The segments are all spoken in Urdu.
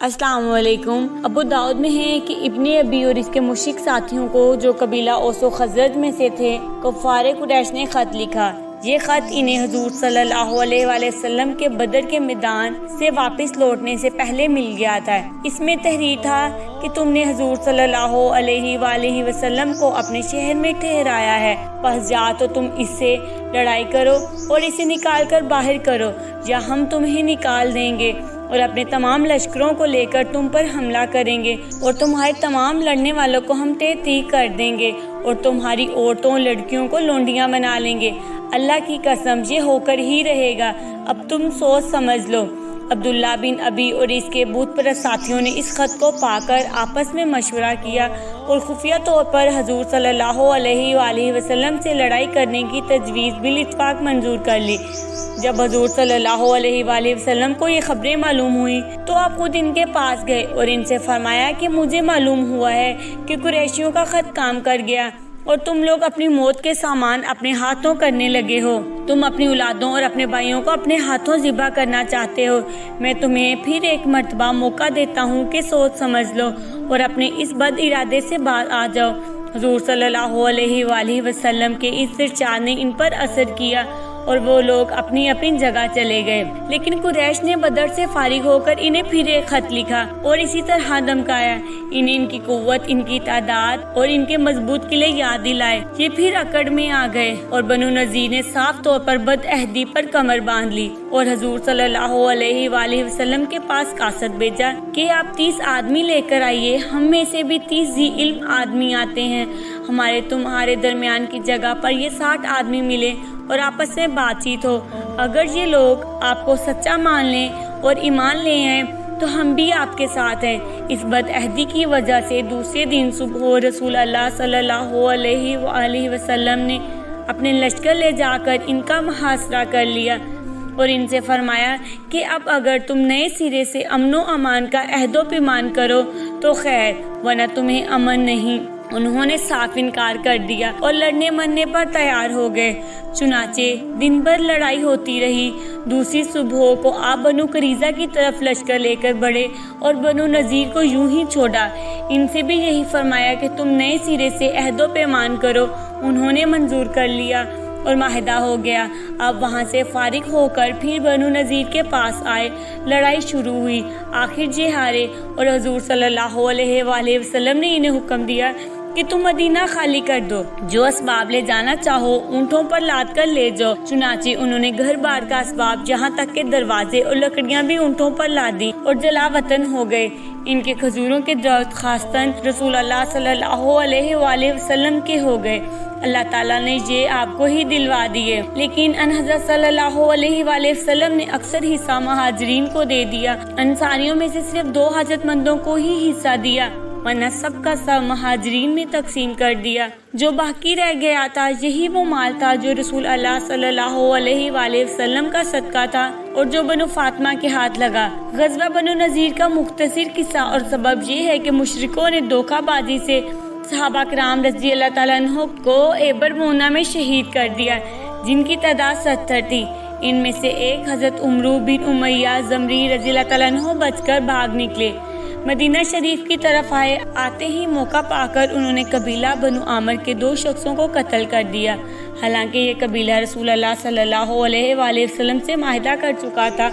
السلام علیکم۔ ابو داؤد میں ہے کہ ابن ابی اور اس کے مشرک ساتھیوں کو جو قبیلہ اوس و خزرج میں سے تھے کفار قریش نے خط لکھا۔ یہ خط انہیں حضور صلی اللہ علیہ وآلہ وسلم کے بدر کے میدان سے واپس لوٹنے سے پہلے مل گیا تھا۔ اس میں تحریر تھا کہ تم نے حضور صلی اللہ علیہ وآلہ وسلم کو اپنے شہر میں ٹھہرایا ہے، پس جا تو تم اس سے لڑائی کرو اور اسے نکال کر باہر کرو، یا ہم تمہیں نکال دیں گے اور اپنے تمام لشکروں کو لے کر تم پر حملہ کریں گے اور تمہارے تمام لڑنے والوں کو ہم تیگ کر دیں گے اور تمہاری عورتوں لڑکیوں کو لونڈیاں بنا لیں گے۔ اللہ کی قسم یہ ہو کر ہی رہے گا، اب تم سوچ سمجھ لو۔ عبداللہ بن ابی اور اس کے بت پرست ساتھیوں نے اس خط کو پا کر آپس میں مشورہ کیا اور خفیہ طور پر حضور صلی اللہ علیہ وآلہ وسلم سے لڑائی کرنے کی تجویز بالاتفاق منظور کر لی۔ جب حضور صلی اللہ علیہ وآلہ وسلم کو یہ خبریں معلوم ہوئی تو آپ خود ان کے پاس گئے اور ان سے فرمایا کہ مجھے معلوم ہوا ہے کہ قریشیوں کا خط کام کر گیا اور تم لوگ اپنی موت کے سامان اپنے ہاتھوں کرنے لگے ہو۔ تم اپنی اولادوں اور اپنے بھائیوں کو اپنے ہاتھوں ذبح کرنا چاہتے ہو۔ میں تمہیں پھر ایک مرتبہ موقع دیتا ہوں کہ سوچ سمجھ لو اور اپنے اس بد ارادے سے باز آ جاؤ۔ حضور صلی اللہ علیہ وآلہ وسلم کے اس ارشاد نے ان پر اثر کیا اور وہ لوگ اپنی اپنی جگہ چلے گئے، لیکن قریش نے بدر سے فارغ ہو کر انہیں پھر ایک خط لکھا اور اسی طرح دھمکایا۔ انہیں ان کی قوت، ان کی تعداد اور ان کے مضبوط قلعے یاد دلائے۔ یہ پھر اکڑ میں آ گئے اور بنو نذیر نے صاف طور پر بد عہدی پر کمر باندھ لی اور حضور صلی اللہ علیہ وآلہ وسلم کے پاس قاصد بھیجا کہ آپ 30 آدمی لے کر آئیے، ہم میں سے بھی 30 ذی علم آدمی آتے ہیں، ہمارے تمہارے درمیان کی جگہ پر یہ 60 آدمی ملے اور آپس میں بات چیت ہو۔ اگر یہ لوگ آپ کو سچا مان لیں اور ایمان لے آئیں تو ہم بھی آپ کے ساتھ ہیں۔ اس بد عہدی کی وجہ سے دوسرے دن صبح رسول اللہ صلی اللہ علیہ وآلہ وسلم نے اپنے لشکر لے جا کر ان کا محاصرہ کر لیا اور ان سے فرمایا کہ اب اگر تم نئے سرے سے امن و امان کا عہد و پیمان کرو تو خیر، ورنہ تمہیں امن نہیں۔ انہوں نے صاف انکار کر دیا اور لڑنے مرنے پر تیار ہو گئے۔ چنانچہ دن بھر لڑائی ہوتی رہی۔ دوسری صبح کو آپ بنو قریظہ کی طرف لشکر لے کر بڑھے اور بنو نذیر کو یوں ہی چھوڑا۔ ان سے بھی یہی فرمایا کہ تم نئے سرے سے عہد و پیمان کرو۔ انہوں نے منظور کر لیا اور معاہدہ ہو گیا۔ اب وہاں سے فارغ ہو کر پھر بنو نذیر کے پاس آئے، لڑائی شروع ہوئی، آخر یہ ہارے اور حضور صلی اللہ علیہ وآلہ وسلم نے انہیں حکم دیا کہ تم مدینہ خالی کر دو، جو اسباب لے جانا چاہو اونٹوں پر لاد کر لے جاؤ۔ چنانچہ انہوں نے گھر بار کا اسباب جہاں تک کہ دروازے اور لکڑیاں بھی اونٹوں پر لاد دی اور جلا وطن ہو گئے۔ ان کے کھجوروں کے درخت خاصتاً رسول اللہ صلی اللہ علیہ وآلہ وسلم کے ہو گئے۔ اللہ تعالیٰ نے یہ آپ کو ہی دلوا دیے، لیکن ان حضرت صلی اللہ علیہ وآلہ وسلم نے اکثر حصہ مہاجرین کو دے دیا۔ انصاریوں میں سے صرف 2 حاجت مندوں کو ہی حصہ دیا، ورنہ سب کا سب مہاجرین میں تقسیم کر دیا۔ جو باقی رہ گیا تھا یہی وہ مال تھا جو رسول اللہ صلی اللہ علیہ وآلہ وسلم کا صدقہ تھا اور جو بنو فاطمہ کے ہاتھ لگا۔ غزوہ بنو نذیر کا مختصر قصہ اور سبب یہ ہے کہ مشرکوں نے دھوکہ بازی سے صحابہ کرام رضی اللہ تعالیٰ عنہ کو ایبر مونا میں شہید کر دیا، جن کی تعداد 70 تھی۔ ان میں سے ایک حضرت عمرو بن امیہ زمری رضی اللہ تعالیٰ عنہ بچ کر بھاگ نکلے، مدینہ شریف کی طرف آئے۔ آتے ہی موقع پا کر انہوں نے قبیلہ بنو عامر کے 2 شخصوں کو قتل کر دیا۔ حالانکہ یہ قبیلہ رسول اللہ صلی اللہ علیہ وآلہ وسلم سے معاہدہ کر چکا تھا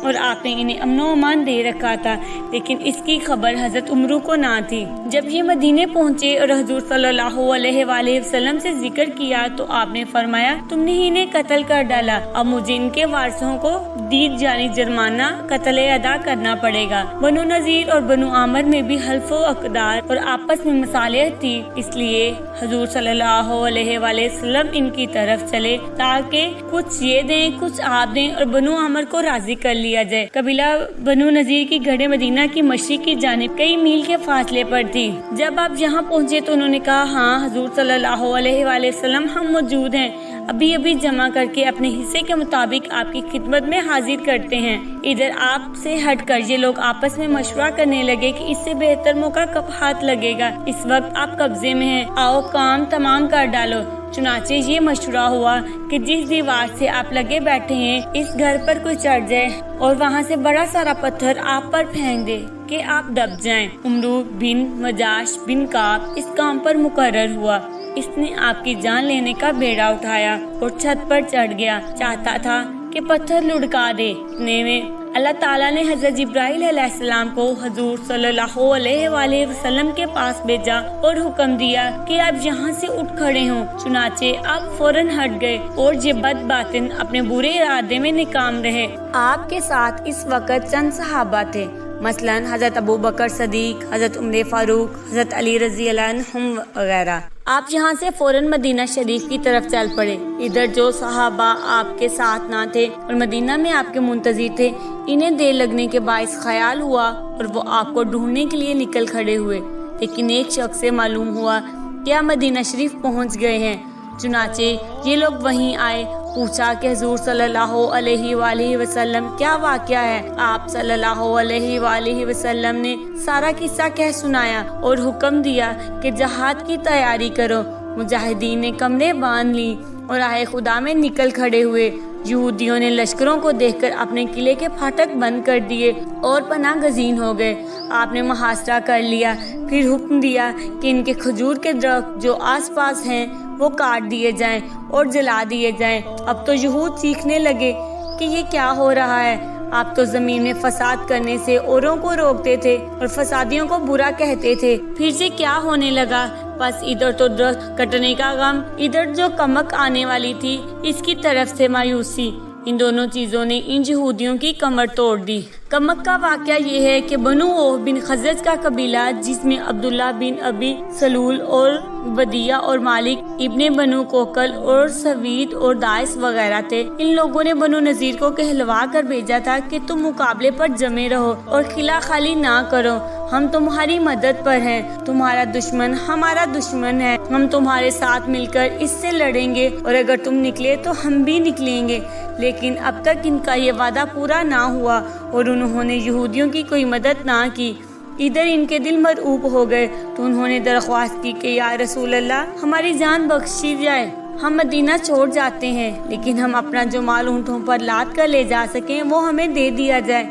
اور آپ نے انہیں امن و امان دے رکھا تھا، لیکن اس کی خبر حضرت عمرو کو نہ تھی۔ جب یہ مدینے پہنچے اور حضور صلی اللہ علیہ وآلہ وسلم سے ذکر کیا تو آپ نے فرمایا تم نے انہیں قتل کر ڈالا، اب مجھے ان کے وارثوں کو دید یعنی جرمانہ قتل ادا کرنا پڑے گا۔ بنو نذیر اور بنو عامر میں بھی حلف و عقدار اور آپس میں مصالحت تھی، اس لیے حضور صلی اللہ علیہ وآلہ وسلم ان کی طرف چلے تاکہ کچھ یہ دیں کچھ آپ دیں اور بنو عامر کو راضی کر لیا جائے۔ قبیلہ بنو نذیر کی گھڑے مدینہ کی مشرق کی جانب کئی میل کے فاصلے پر تھی۔ جب آپ یہاں پہنچے تو انہوں نے کہا ہاں حضور صلی اللہ علیہ وآلہ وسلم ہم موجود ہیں، ابھی ابھی جمع کر کے اپنے حصے کے مطابق آپ کی خدمت میں حاضر کرتے ہیں۔ ادھر آپ سے ہٹ کر یہ لوگ آپس میں مشورہ کرنے لگے کہ اس سے بہتر موقع کب ہاتھ لگے گا، اس وقت آپ قبضے میں ہیں، آؤ کام تمام کر ڈالو۔ چنانچہ یہ مشورہ ہوا کہ جس دیوار سے آپ لگے بیٹھے ہیں اس گھر پر کوئی چڑھ جائے اور وہاں سے بڑا سارا پتھر آپ پر پھینک دے کہ آپ دب جائیں۔ عمرو بن مجاش بن کعب اس کام پر مقرر ہوا۔ اس نے آپ کی جان لینے کا بیڑا اٹھایا اور چھت پر چڑھ گیا، چاہتا تھا کہ پتھر لڑکا دے۔ اتنے میں اللہ تعالیٰ نے حضرت جبرائیل علیہ السلام کو حضور صلی اللہ علیہ وآلہ وسلم کے پاس بھیجا اور حکم دیا کہ آپ یہاں سے اٹھ کھڑے ہوں۔ چنانچہ آپ فوراً ہٹ گئے اور یہ بد باطن اپنے برے ارادے میں ناکام رہے۔ آپ کے ساتھ اس وقت چند صحابہ تھے، مثلاً حضرت ابو بکر صدیق، حضرت عمر فاروق، حضرت علی رضی اللہ عنہم وغیرہ۔ آپ یہاں سے فوراً مدینہ شریف کی طرف چل پڑے۔ ادھر جو صحابہ آپ کے ساتھ نہ تھے اور مدینہ میں آپ کے منتظر تھے، انہیں دیر لگنے کے باعث خیال ہوا اور وہ آپ کو ڈھونڈنے کے لیے نکل کھڑے ہوئے، لیکن ایک شخص سے معلوم ہوا کہ آپ مدینہ شریف پہنچ گئے ہیں۔ چنانچہ یہ لوگ وہیں آئے، پوچھا کہ حضور صلی اللہ علیہ وآلہ وسلم کیا واقعہ ہے؟ آپ صلی اللہ علیہ وآلہ وسلم نے سارا قصہ کہہ سنایا اور حکم دیا کہ جہاد کی تیاری کرو۔ مجاہدین نے کمریں باندھ لی اور راہ خدا میں نکل کھڑے ہوئے۔ یہودیوں نے لشکروں کو دیکھ کر اپنے قلعے کے پھاٹک بند کر دیے اور پناہ گزین ہو گئے۔ آپ نے محاصرہ کر لیا، پھر حکم دیا کہ ان کے کھجور کے درخت جو آس پاس ہیں وہ کاٹ دیے جائیں اور جلا دیے جائیں۔ اب تو یہود سیکھنے لگے کہ یہ کیا ہو رہا ہے۔ آپ تو زمین میں فساد کرنے سے اوروں کو روکتے تھے اور فسادیوں کو برا کہتے تھے، پھر سے کیا ہونے لگا؟ بس ادھر تو درخت کٹنے کا غم، ادھر جو کمک آنے والی تھی اس کی طرف سے مایوسی۔ ان دونوں چیزوں نے ان یہودیوں کی کمر توڑ دی۔ کمک کا واقعہ یہ ہے کہ بنو اوف بن خزرج کا قبیلہ، جس میں عبداللہ بن ابی سلول اور ودیہ اور مالک ابن بنو کوکل اور سوید اور دائس وغیرہ تھے، ان لوگوں نے بنو نذیر کو کہلوا کر بھیجا تھا کہ تم مقابلے پر جمے رہو اور قلعہ خالی نہ کرو، ہم تمہاری مدد پر ہیں، تمہارا دشمن ہمارا دشمن ہے، ہم تمہارے ساتھ مل کر اس سے لڑیں گے اور اگر تم نکلے تو ہم بھی نکلیں گے۔ لیکن اب تک ان کا یہ وعدہ پورا نہ ہوا اور انہوں نے یہودیوں کی کوئی مدد نہ کی۔ ادھر ان کے دل مرعوب ہو گئے تو انہوں نے درخواست کی کہ یا رسول اللہ، ہماری جان بخشی جائے، ہم مدینہ چھوڑ جاتے ہیں، لیکن ہم اپنا جو مال اونٹوں پر لاد کر لے جا سکیں وہ ہمیں دے دیا جائے۔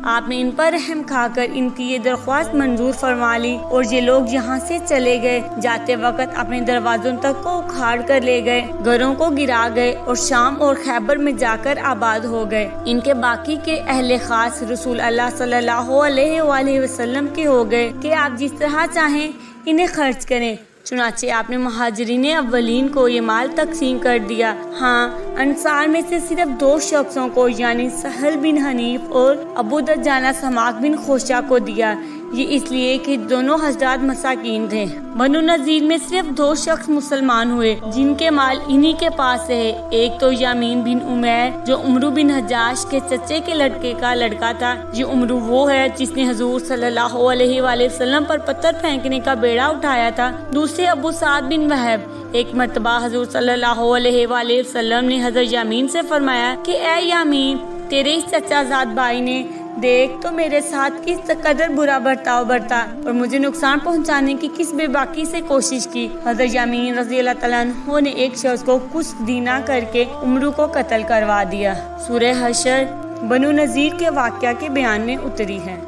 آپ نے ان پر رحم کھا کر ان کی یہ درخواست منظور فرما لی اور یہ لوگ یہاں سے چلے گئے۔ جاتے وقت اپنے دروازوں تک کو اکھاڑ کر لے گئے، گھروں کو گرا گئے اور شام اور خیبر میں جا کر آباد ہو گئے۔ ان کے باقی کے اہل خاص رسول اللہ صلی اللہ علیہ وآلہ وسلم کے ہو گئے کہ آپ جس طرح چاہیں انہیں خرچ کریں۔ چنانچہ آپ نے مہاجرین اولین کو یہ مال تقسیم کر دیا۔ ہاں، انصار میں سے صرف 2 شخصوں کو یعنی سہل بن حنیف اور ابو دجانہ سماک بن خوشہ کو دیا، یہ اس لیے کہ دونوں حضرات مساکین تھے۔ بنو نذیر میں صرف 2 شخص مسلمان ہوئے جن کے مال انہی کے پاس ہے، ایک تو یامین بن عمیر جو عمرو بن حجاج کے چچے کے لڑکے کا لڑکا تھا۔ یہ عمرو وہ ہے جس نے حضور صلی اللہ علیہ وآلہ وسلم پر پتھر پھینکنے کا بیڑا اٹھایا تھا۔ دوسرے ابو سعد بن وہب۔ ایک مرتبہ حضور صلی اللہ علیہ وآلہ وسلم نے حضرت یامین سے فرمایا کہ اے یامین، تیرے اس چچا زاد بھائی نے دیکھ تو میرے ساتھ کس قدر برا برتاؤ برتا اور مجھے نقصان پہنچانے کی کس بے باکی سے کوشش کی۔ حضرت یامین رضی اللہ تعالیٰ عنہ نے ایک شخص کو کچھ دینا کر کے عمرو کو قتل کروا دیا۔ سورہ حشر بنو نذیر کے واقعہ کے بیان میں اتری ہے۔